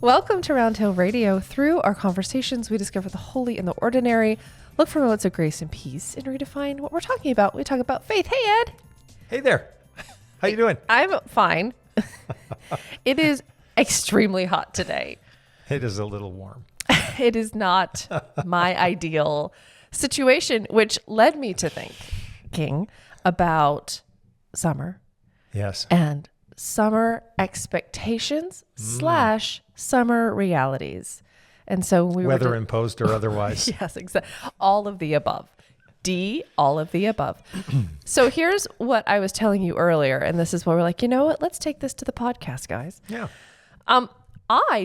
Welcome to Roundtail Radio. Through our conversations, we discover the holy and the ordinary, look for moments of grace and peace, and redefine what we're talking about. We talk about faith. Hey, Ed. Hey there. How you doing? I'm fine. It is extremely hot today. It is a little warm. It is not my ideal situation, which led me to thinking about summer. Yes. And summer expectations / summer realities. And so we Weather were imposed or otherwise. Yes, exactly. All of the above. D, all of the above. So here's what I was telling you earlier. And this is why we're like, you know what? Let's take this to the podcast, guys. Yeah.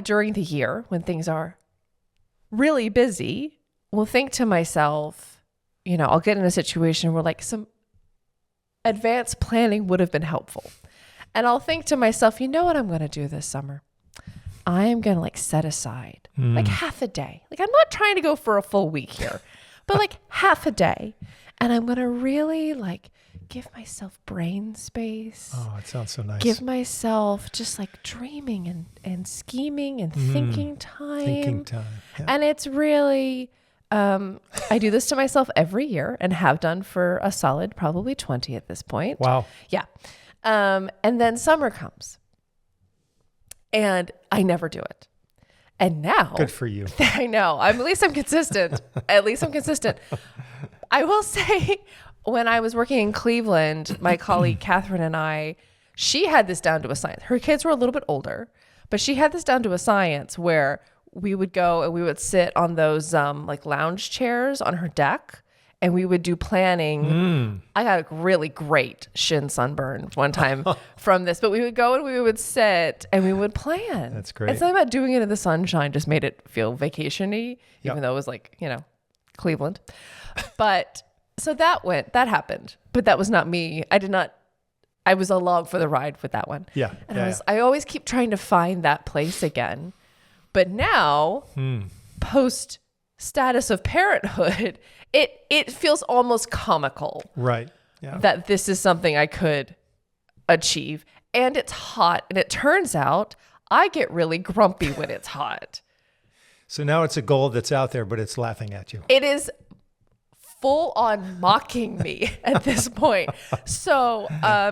During the year, when things are really busy, will think to myself, I'll get in a situation where like some advanced planning would have been helpful. And I'll think to myself, you know what I'm going to do this summer? I am going to set aside like half a day. Like I'm not trying to go for a full week here, but like half a day. And I'm going to really give myself brain space. Oh, it sounds so nice. Give myself just dreaming and scheming and thinking time. Thinking time. Yeah. And it's really, I do this to myself every year and have done for a solid probably 20 at this point. Wow. Yeah. And then summer comes and I never do it. And now. Good for you. I know. At least I'm consistent. I will say when I was working in Cleveland, my colleague Catherine and I, she had this down to a science. Her kids were a little bit older, but she had this down to a science where we would go and we would sit on those lounge chairs on her deck. And we would do planning. I got a really great shin sunburn one time from this, but we would go and we would sit and we would plan. That's great. And something about doing it in the sunshine just made it feel vacation-y, even though it was Cleveland. But so that happened, but that was not me. I was along for the ride with that one. Yeah. And I always keep trying to find that place again. But now, post status of parenthood, it feels almost comical. Right. Yeah. That this is something I could achieve. And it's hot. And it turns out I get really grumpy when it's hot. So now it's a goal that's out there, but it's laughing at you. It is full on mocking me at this point. So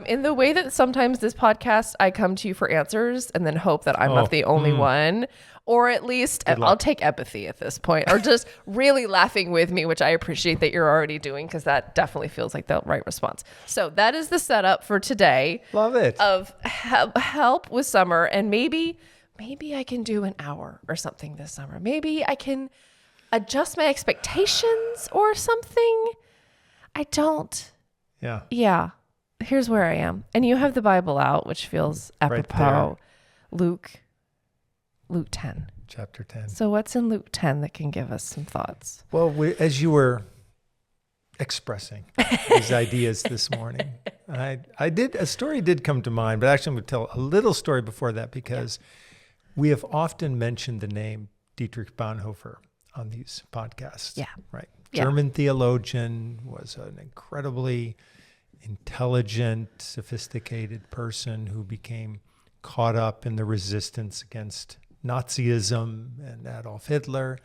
in the way that sometimes this podcast, I come to you for answers and then hope that I'm not the only one. Or at least I'll take empathy at this point, or just really laughing with me, which I appreciate that you're already doing, because that definitely feels like the right response. So that is the setup for today. Love it. Of help with summer. And maybe I can do an hour or something this summer. Maybe I can adjust my expectations or something. I don't. Yeah. Yeah. Here's where I am. And you have the Bible out, which feels apropos. Right, Luke 10. Chapter 10. So what's in Luke 10 that can give us some thoughts? Well, as you were expressing these ideas this morning, a story did come to mind, but actually I'm going to tell a little story before that, because we have often mentioned the name Dietrich Bonhoeffer on these podcasts. Yeah. Right. Yeah. German theologian, was an incredibly intelligent, sophisticated person who became caught up in the resistance against Nazism and Adolf Hitler,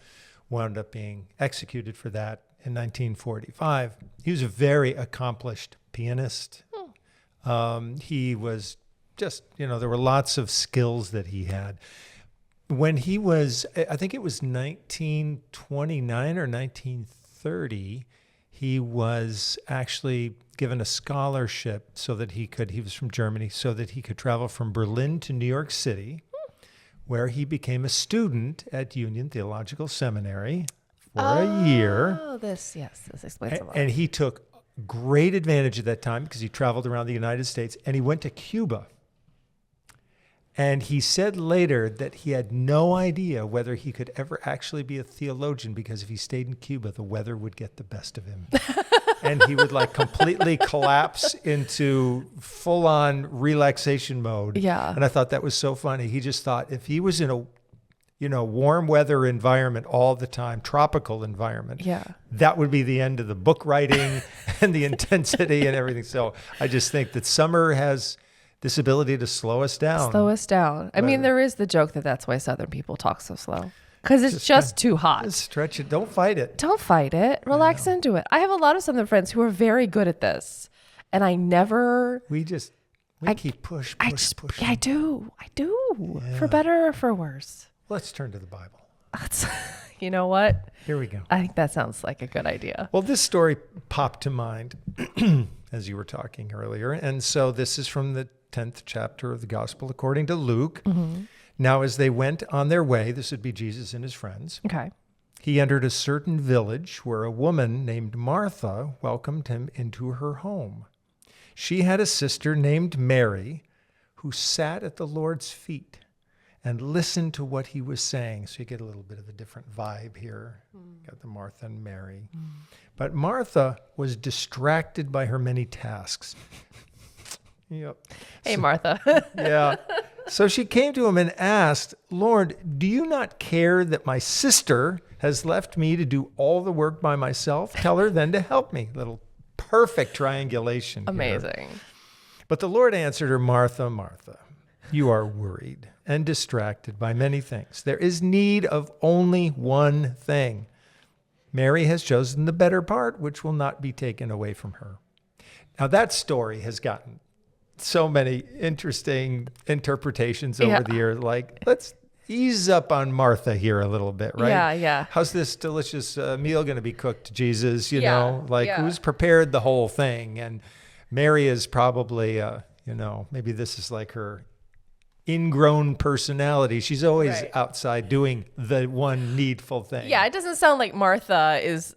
wound up being executed for that in 1945. He was a very accomplished pianist. He was just, there were lots of skills that he had. When he was, I think it was 1929 or 1930, he was actually given a scholarship so that he was from Germany, so that he could travel from Berlin to New York City, where he became a student at Union Theological Seminary for a year. Oh, this explains a lot. And he took great advantage of that time because he traveled around the United States, and he went to Cuba. And he said later that he had no idea whether he could ever actually be a theologian, because if he stayed in Cuba, the weather would get the best of him. And he would completely collapse into full-on relaxation mode. Yeah. And I thought that was so funny. He just thought if he was in a warm weather environment all the time, tropical environment, that would be the end of the book writing and the intensity and everything. So I just think that summer has this ability to slow us down. Slow us down. I mean, there is the joke that that's why Southern people talk so slow. Because it's just too hot. Just stretch it. Don't fight it. Don't fight it. Relax into it. I have a lot of Southern friends who are very good at this. And I never... We keep push. I do. Yeah. For better or for worse. Let's turn to the Bible. You know what? Here we go. I think that sounds like a good idea. Well, this story popped to mind as you were talking earlier. And so this is from the 10th chapter of the Gospel according to Luke. Mm-hmm. Now, as they went on their way, this would be Jesus and his friends. Okay. He entered a certain village where a woman named Martha welcomed him into her home. She had a sister named Mary who sat at the Lord's feet and listened to what he was saying. So you get a little bit of a different vibe here. Got the Martha and Mary. But Martha was distracted by her many tasks. Yep. Hey, Martha. Yeah. So she came to him and asked, Lord, do you not care that my sister has left me to do all the work by myself? Tell her then to help me. Little perfect triangulation. Amazing. Here. But the Lord answered her, Martha, Martha, you are worried and distracted by many things. There is need of only one thing. Mary has chosen the better part, which will not be taken away from her. Now that story has gotten so many interesting interpretations over the years. Like, let's ease up on Martha here a little bit, right? Yeah. How's this delicious meal going to be cooked, Jesus? You know, who's prepared the whole thing? And Mary is probably, maybe this is like her ingrown personality. She's always outside doing the one needful thing. Yeah, it doesn't sound like this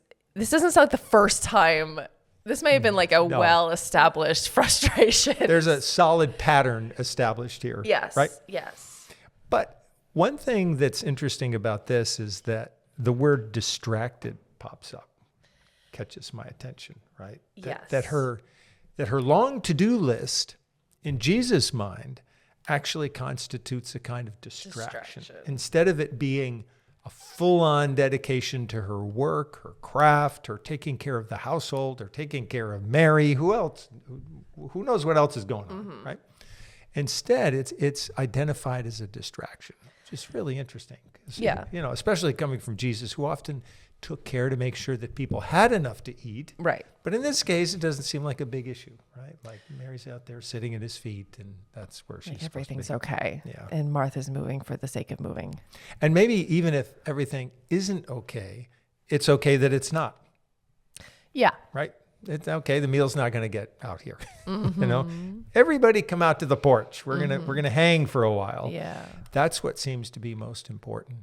doesn't sound like the first time. This may have been like a well-established frustration. There's a solid pattern established here. Yes. Right? Yes. But one thing that's interesting about this is that the word distracted pops up, catches my attention, right? That her long to-do list in Jesus' mind actually constitutes a kind of distraction. Instead of it being a full-on dedication to her work, her craft, her taking care of the household, or taking care of Mary, who else? Who knows what else is going on, right? Instead, it's identified as a distraction, which is really interesting. Yeah. Especially coming from Jesus, who often took care to make sure that people had enough to eat. Right. But in this case, it doesn't seem like a big issue, right? Like Mary's out there sitting at his feet, and that's where she's supposed everything's to be. okay. Yeah. And Martha's moving for the sake of moving. And maybe even if everything isn't okay, it's okay that it's not. Yeah. Right? It's okay. The meal's not going to get out here. Everybody come out to the porch. We're gonna hang for a while. Yeah. That's what seems to be most important.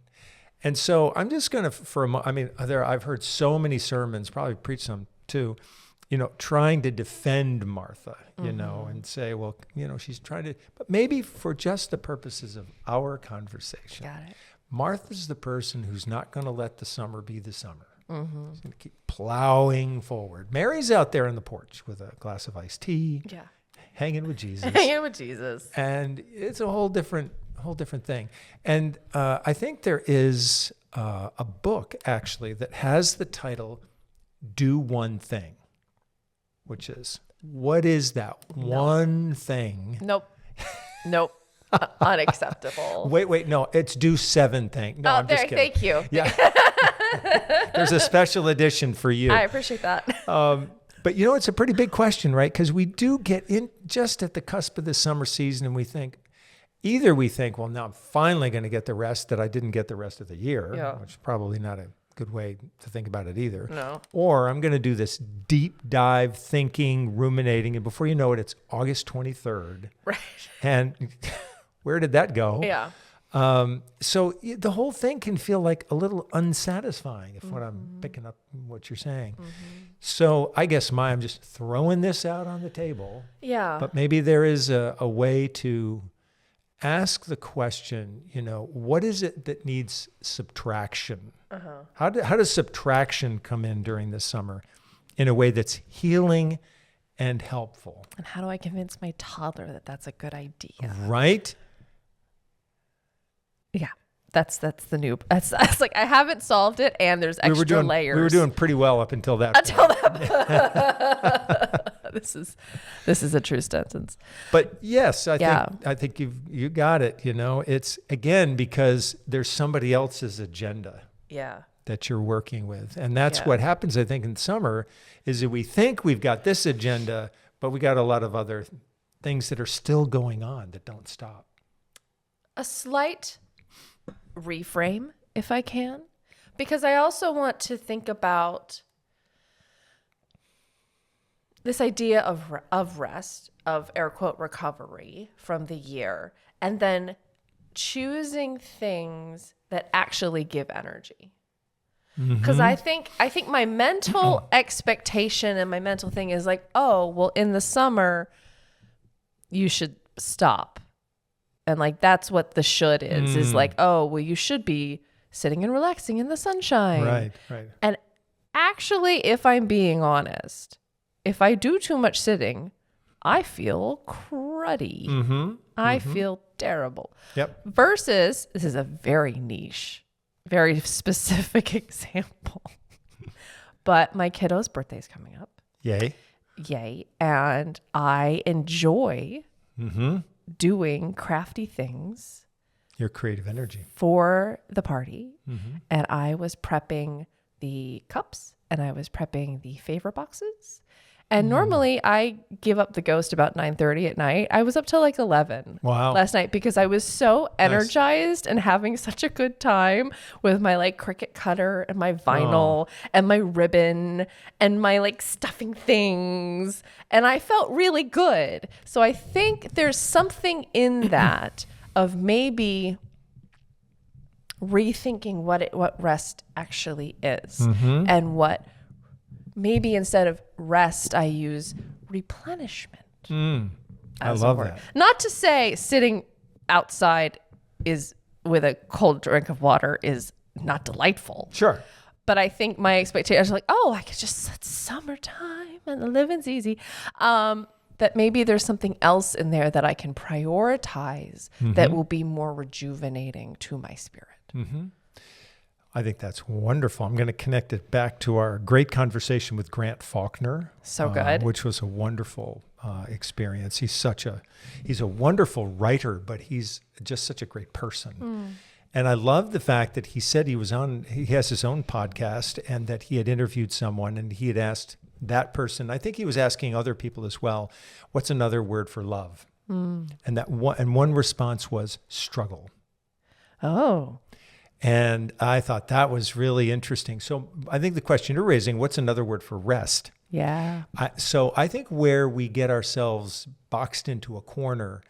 And so I'm just going to, I've heard so many sermons, probably preached some too, trying to defend Martha, and say, well, she's trying to, but maybe for just the purposes of our conversation. Got it. Martha's the person who's not going to let the summer be the summer. She's going to keep plowing forward. Mary's out there on the porch with a glass of iced tea, hanging with Jesus. Hanging with Jesus. And it's a whole different thing. And I think there is a book actually that has the title Do One Thing, which is, what is that one thing? Nope. Unacceptable. Wait, no, it's Do Seven Thing. No, I'm just kidding. Thank you. Yeah. There's a special edition for you. I appreciate that. But it's a pretty big question, right? Because we do get in just at the cusp of the summer season, and we think, well, now I'm finally going to get the rest that I didn't get the rest of the year, which is probably not a good way to think about it either. No. Or I'm going to do this deep dive thinking, ruminating, and before you know it, it's August 23rd. Right. And where did that go? Yeah. So the whole thing can feel like a little unsatisfying if what I'm picking up what you're saying. So I guess I'm just throwing this out on the table. Yeah. But maybe there is a way to ask the question, what is it that needs subtraction? How does subtraction come in during the summer in a way that's healing and helpful? And how do I convince my toddler that that's a good idea? Right? Yeah. That's the new. That's like I haven't solved it, and there's extra layers. We were doing pretty well up until that. Until that. This is a true sentence. But yes, I think you got it. You know, it's again because there's somebody else's agenda. Yeah. That you're working with, and that's what happens. I think in summer is that we think we've got this agenda, but we got a lot of other things that are still going on that don't stop. A slight reframe, if I can, because I also want to think about this idea of rest, of air quote recovery from the year, and then choosing things that actually give energy. Because I think my mental expectation and my mental thing is like, oh, well, in the summer, you should stop. And like, that's what the should is like, oh, well, you should be sitting and relaxing in the sunshine. Right. And actually, if I'm being honest, if I do too much sitting, I feel cruddy. I feel terrible. Yep. Versus, this is a very niche, very specific example. But my kiddo's birthday is coming up. Yay. And I enjoy doing crafty things. Your creative energy. For the party. And I was prepping the cups and I was prepping the favor boxes. And normally I give up the ghost about 9:30 at night. I was up till like 11 last night because I was so energized and having such a good time with my like Cricut cutter and my vinyl and my ribbon and my like stuffing things. And I felt really good. So I think there's something in that of maybe rethinking what rest actually is and what maybe instead of rest, I use replenishment. I love that. Not to say sitting outside is with a cold drink of water is not delightful. Sure. But I think my expectations are like, oh, I could just, it's summertime and the living's easy. That maybe there's something else in there that I can prioritize that will be more rejuvenating to my spirit. I think that's wonderful. I'm going to connect it back to our great conversation with Grant Faulkner. So good. Which was a wonderful experience. He's a wonderful writer, but he's just such a great person. And I love the fact that he said he has his own podcast and that he had interviewed someone and he had asked that person, I think he was asking other people as well, what's another word for love? And one response was struggle. Oh. And I thought that was really interesting. So I think the question you're raising, what's another word for rest? Yeah. So I think where we get ourselves boxed into a corner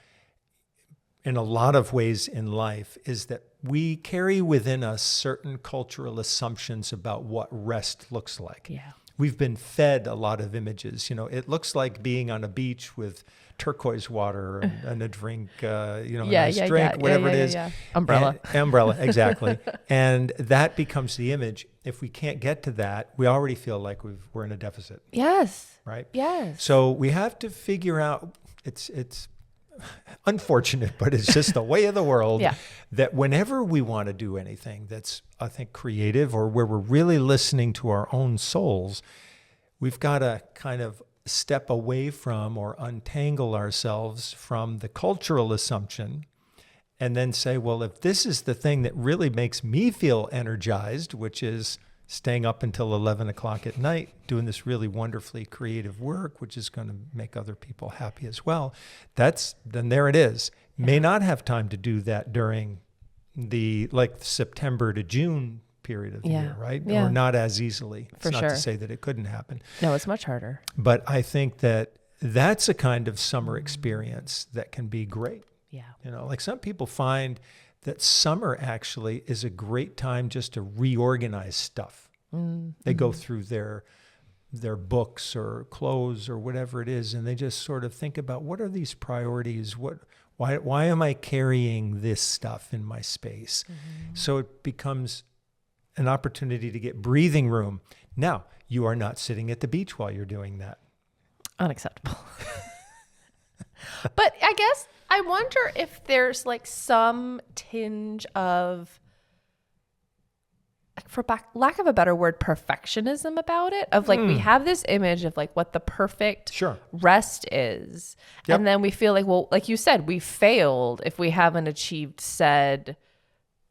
in a lot of ways in life is that we carry within us certain cultural assumptions about what rest looks like. Yeah. We've been fed a lot of images. You know, it looks like being on a beach with turquoise water and a drink, a nice drink, whatever it is. Umbrella. Umbrella, exactly. And that becomes the image. If we can't get to that, we already feel like we're in a deficit. Yes. Right? Yes. So we have to figure out, it's unfortunate, but it's just the way of the world that whenever we want to do anything that's, I think, creative or where we're really listening to our own souls, we've got to kind of step away from or untangle ourselves from the cultural assumption and then say, well, if this is the thing that really makes me feel energized, which is staying up until 11 o'clock at night, doing this really wonderfully creative work, which is going to make other people happy as well, then there it is. May not have time to do that during the September to June period of the year, right? Yeah. Or not as easily. It's For not sure. to say that it couldn't happen. No, it's much harder. But I think that's a kind of summer experience that can be great. Yeah. You know, like some people find that summer actually is a great time just to reorganize stuff. They go through their books or clothes or whatever it is, and they just sort of think about what are these priorities? Why am I carrying this stuff in my space? So it becomes an opportunity to get breathing room. Now, you are not sitting at the beach while you're doing that. Unacceptable. But I guess I wonder if there's like some tinge of lack of a better word, perfectionism about it. Of like, we have this image of like what the perfect Sure. rest is. Yep. And then we feel like, well, like you said, we failed if we haven't achieved said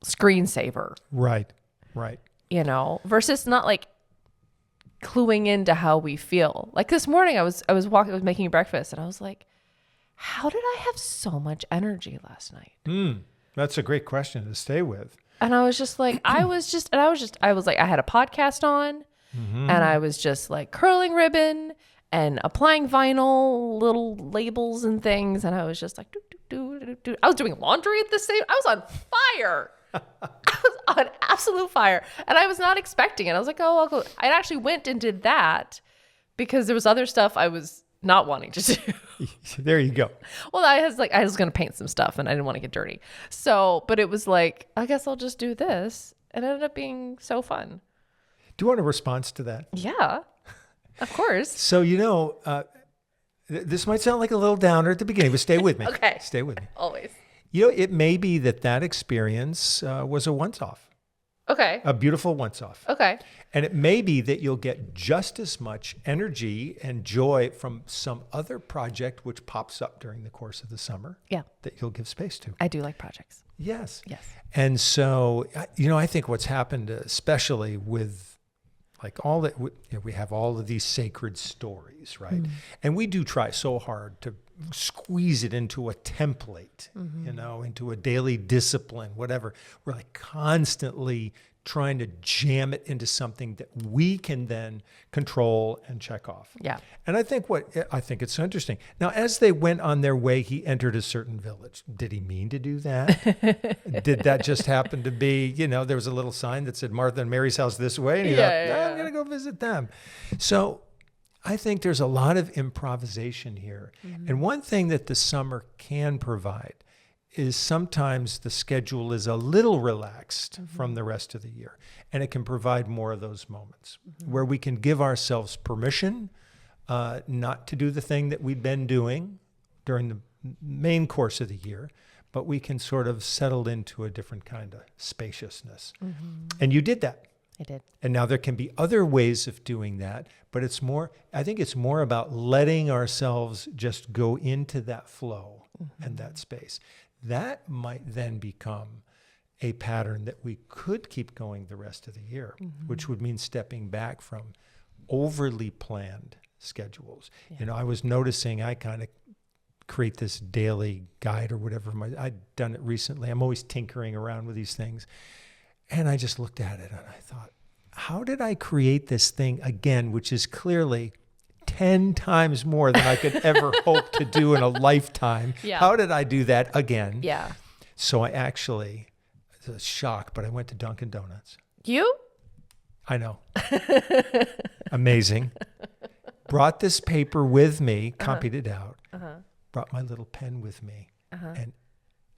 screensaver, Right. Right. you know, versus not like cluing into how we feel. Like this morning I was making breakfast and I was like, how did I have so much energy last night? That's a great question to stay with. And I was just like, I was like, I had a podcast on and I was just like curling ribbon and applying vinyl little labels and things. And I was just like, I was doing laundry at the same, I was on fire. I was on absolute fire. And I was not expecting it. I was like, oh, I'll go. I actually went and did that because there was other stuff I was not wanting to do. There you go. Well, I was going to paint some stuff and I didn't want to get dirty. So, but it was like, I guess I'll just do this. And it ended up being so fun. Do you want a response to that? Yeah, of course. So, this might sound like a little downer at the beginning, but stay with me. Okay. Stay with me. Always. It may be that experience was a once-off, Okay. a beautiful once-off. Okay. And it may be that you'll get just as much energy and joy from some other project which pops up during the course of the summer. Yeah. That you'll give space to. I do like projects. Yes. Yes. And so, I think what's happened, especially with like all that, we have all of these sacred stories, right? And we do try so hard to squeeze it into a template, into a daily discipline, whatever. We're like constantly trying to jam it into something that we can then control and check off. Yeah. And I think it's so interesting. Now, as they went on their way, he entered a certain village. Did he mean to do that? Did that just happen to be, there was a little sign that said Martha and Mary's house this way? And he thought, I'm going to go visit them. So I think there's a lot of improvisation here. And one thing that the summer can provide is sometimes the schedule is a little relaxed from the rest of the year. And it can provide more of those moments where we can give ourselves permission not to do the thing that we've been doing during the main course of the year, but we can sort of settle into a different kind of spaciousness. And you did that. I did. And now there can be other ways of doing that, but I think it's more about letting ourselves just go into that flow and that space. That might then become a pattern that we could keep going the rest of the year, which would mean stepping back from overly planned schedules. Yeah. I was noticing I kind of create this daily guide or whatever. I'd done it recently. I'm always tinkering around with these things. And I just looked at it and I thought, how did I create this thing again, which is clearly 10 times more than I could ever hope to do in a lifetime? Yeah. How did I do that again? Yeah. So I actually, it was a shock, but I went to Dunkin' Donuts. You? I know. Amazing. Brought this paper with me, copied it out, brought my little pen with me, and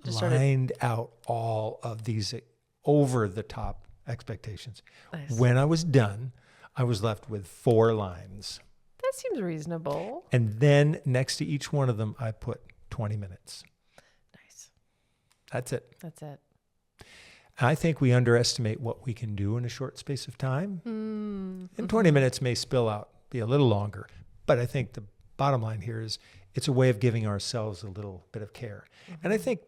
Just lined out all of these over-the-top expectations. Nice. When I was done, I was left with 4 lines. That seems reasonable. And then next to each one of them, I put 20 minutes. Nice. That's it. That's it. I think we underestimate what we can do in a short space of time. And 20 minutes may spill out, be a little longer. But I think the bottom line here is it's a way of giving ourselves a little bit of care. And I think,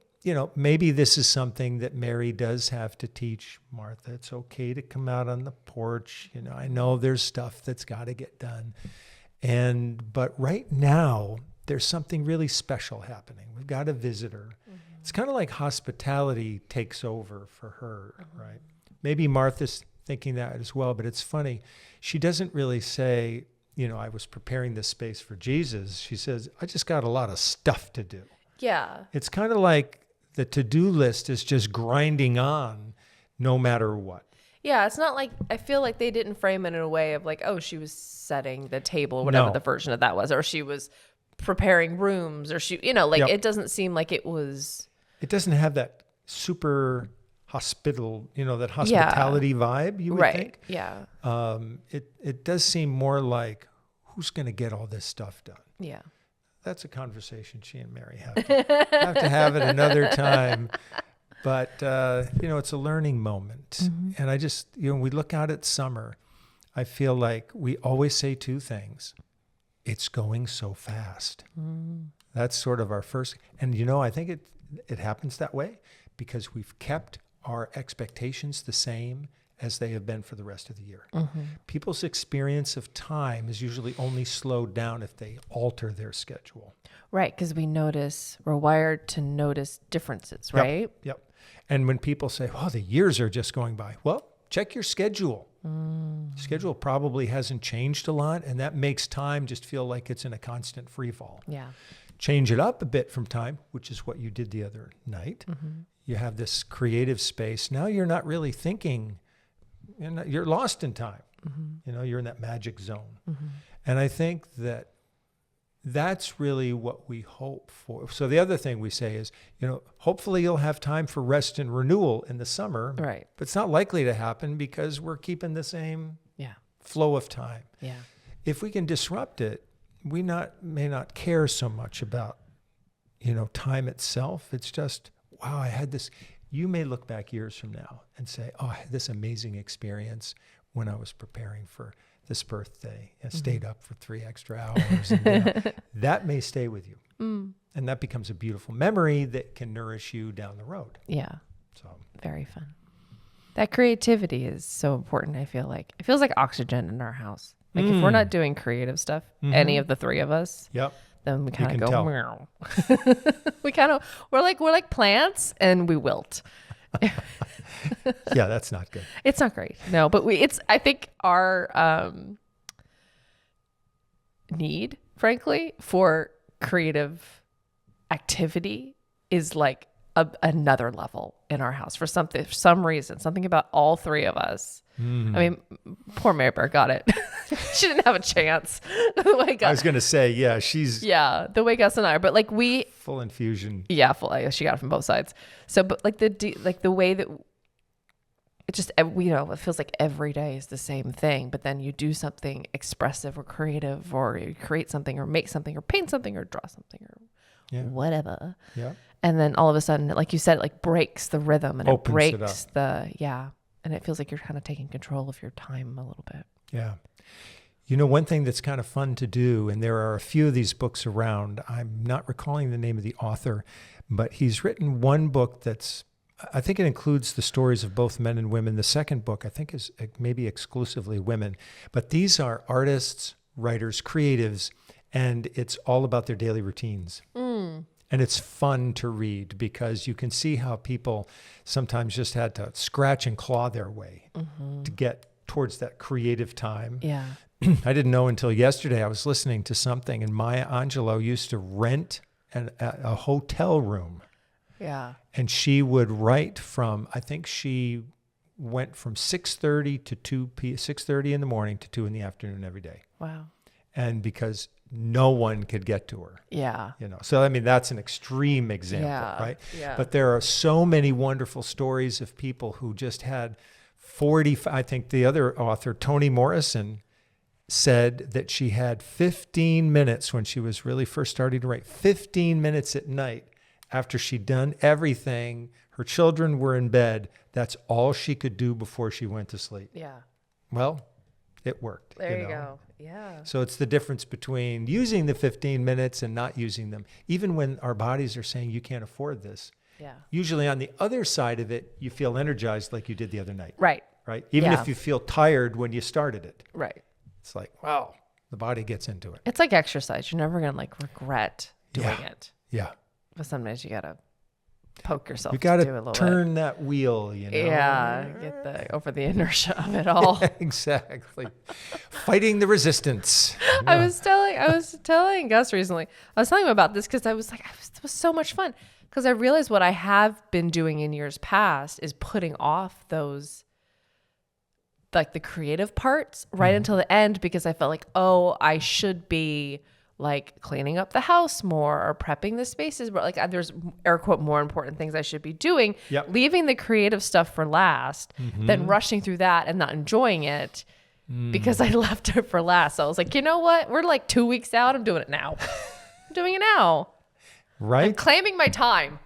maybe this is something that Mary does have to teach Martha. It's okay to come out on the porch. I know there's stuff that's got to get done. But right now, there's something really special happening. We've got a visitor. It's kind of like hospitality takes over for her, right? Maybe Martha's thinking that as well, but it's funny. She doesn't really say, I was preparing this space for Jesus. She says, I just got a lot of stuff to do. Yeah. It's kind of like the to-do list is just grinding on no matter what. Yeah, it's not like, I feel like they didn't frame it in a way of like, oh, she was setting the table or whatever No. the version of that was, or she was preparing rooms, or she, Yep. It doesn't seem like it was. It doesn't have that super that hospitality vibe, you would Right. think. Yeah. It does seem more like, who's going to get all this stuff done? Yeah. That's a conversation she and Mary have to have it another time. But, it's a learning moment. And I just, we look out at summer, I feel like we always say two things. It's going so fast. That's sort of our first. And, I think it happens that way because we've kept our expectations the same as they have been for the rest of the year. People's experience of time is usually only slowed down if they alter their schedule. Right, because we're wired to notice differences, right? Yep. And when people say, oh, the years are just going by, well, check your schedule. Schedule probably hasn't changed a lot, and that makes time just feel like it's in a constant free fall. Yeah. Change it up a bit from time, which is what you did the other night. You have this creative space. Now you're not really thinking. You're lost in time. You're in that magic zone. And I think that's really what we hope for. So the other thing we say is, hopefully you'll have time for rest and renewal in the summer. Right. But it's not likely to happen because we're keeping the same flow of time. Yeah. If we can disrupt it, we may not care so much about, time itself. It's just, wow, I had this. You may look back years from now and say, oh, I had this amazing experience when I was preparing for this birthday. I stayed up for 3 extra hours. And, that may stay with you. And that becomes a beautiful memory that can nourish you down the road. Yeah. So very fun. That creativity is so important, I feel like. It feels like oxygen in our house. Like if we're not doing creative stuff, any of the three of us, then we kind of go, meow. we're like plants and we wilt. Yeah, that's not good. It's not great. No, but I think our need, frankly, for creative activity is like another level in our house for some reason, something about all three of us. I mean, poor Mary Bear got it. She didn't have a chance. I was going to say, she's the way Gus and I are, but like full infusion. Yeah, she got it from both sides. So, but like the way that it just, it feels like every day is the same thing, but then you do something expressive or creative, or you create something or make something or paint something or draw something or whatever. Yeah. And then all of a sudden, like you said, it like breaks the rhythm and Opens it breaks and it feels like you're kind of taking control of your time a little bit. Yeah. One thing that's kind of fun to do, and there are a few of these books around, I'm not recalling the name of the author, but he's written one book I think it includes the stories of both men and women. The second book, I think, is maybe exclusively women. But these are artists, writers, creatives, and it's all about their daily routines. And it's fun to read because you can see how people sometimes just had to scratch and claw their way to get towards that creative time. Yeah. I didn't know until yesterday. I was listening to something, and Maya Angelou used to rent a hotel room. Yeah. And she would write I think she went from 6:30 to 6:30 in the morning to 2 in the afternoon every day. Wow. And because no one could get to her. Yeah. So, I mean, that's an extreme example, right? Yeah. But there are so many wonderful stories of people who just had I think the other author, Toni Morrison, said that she had 15 minutes when she was really first starting to write, 15 minutes at night after she'd done everything. Her children were in bed. That's all she could do before she went to sleep. Yeah. Well, it worked. There you go. Yeah. So it's the difference between using the 15 minutes and not using them. Even when our bodies are saying you can't afford this. Yeah. Usually on the other side of it, you feel energized like you did the other night. Right. Right. Even if you feel tired when you started it. Right. It's like, wow, the body gets into it. It's like exercise. You're never going to like regret doing it. Yeah. But sometimes you got to poke yourself. You got to turn that wheel, Yeah. Get over the inertia of it all. Exactly. Fighting the resistance. Yeah. I was telling Gus recently, I was telling him about this because I was like, it was so much fun. Because I realized what I have been doing in years past is putting off those, like the creative parts right until the end, because I felt like, I should be like cleaning up the house more or prepping the spaces, but like there's air quote more important things I should be doing, leaving the creative stuff for last, then rushing through that and not enjoying it because I left it for last. So I was like, you know what? We're like 2 weeks out. I'm doing it now. I'm doing it now. Right. I'm claiming my time.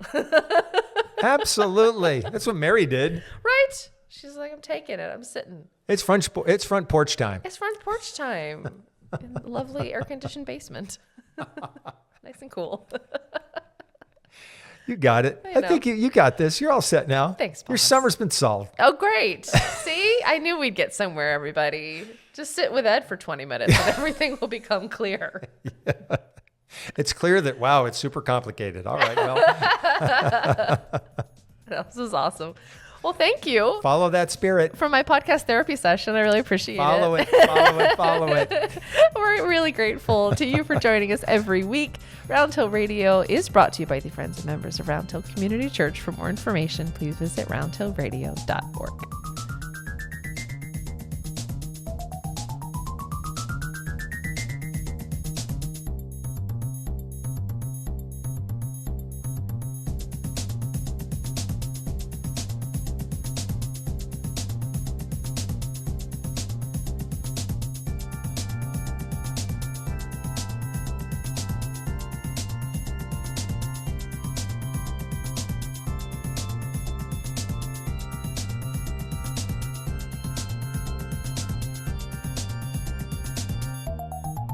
Absolutely. That's what Mary did. Right? She's like, I'm taking it. I'm sitting. It's front porch time. It's front porch time in the lovely air-conditioned basement. Nice and cool. You got it. I think you got this. You're all set now. Thanks, Your boss. summer's been solved. Oh, great. See? I knew we'd get somewhere, everybody. Just sit with Ed for 20 minutes and everything will become clear. Yeah. It's clear that, wow, it's super complicated. All right, well. This was awesome. Well, thank you. Follow that spirit. For my podcast therapy session. I really appreciate it. Follow it. We're really grateful to you for joining us every week. Round Hill Radio is brought to you by the friends and members of Round Hill Community Church. For more information, please visit roundhillradio.org.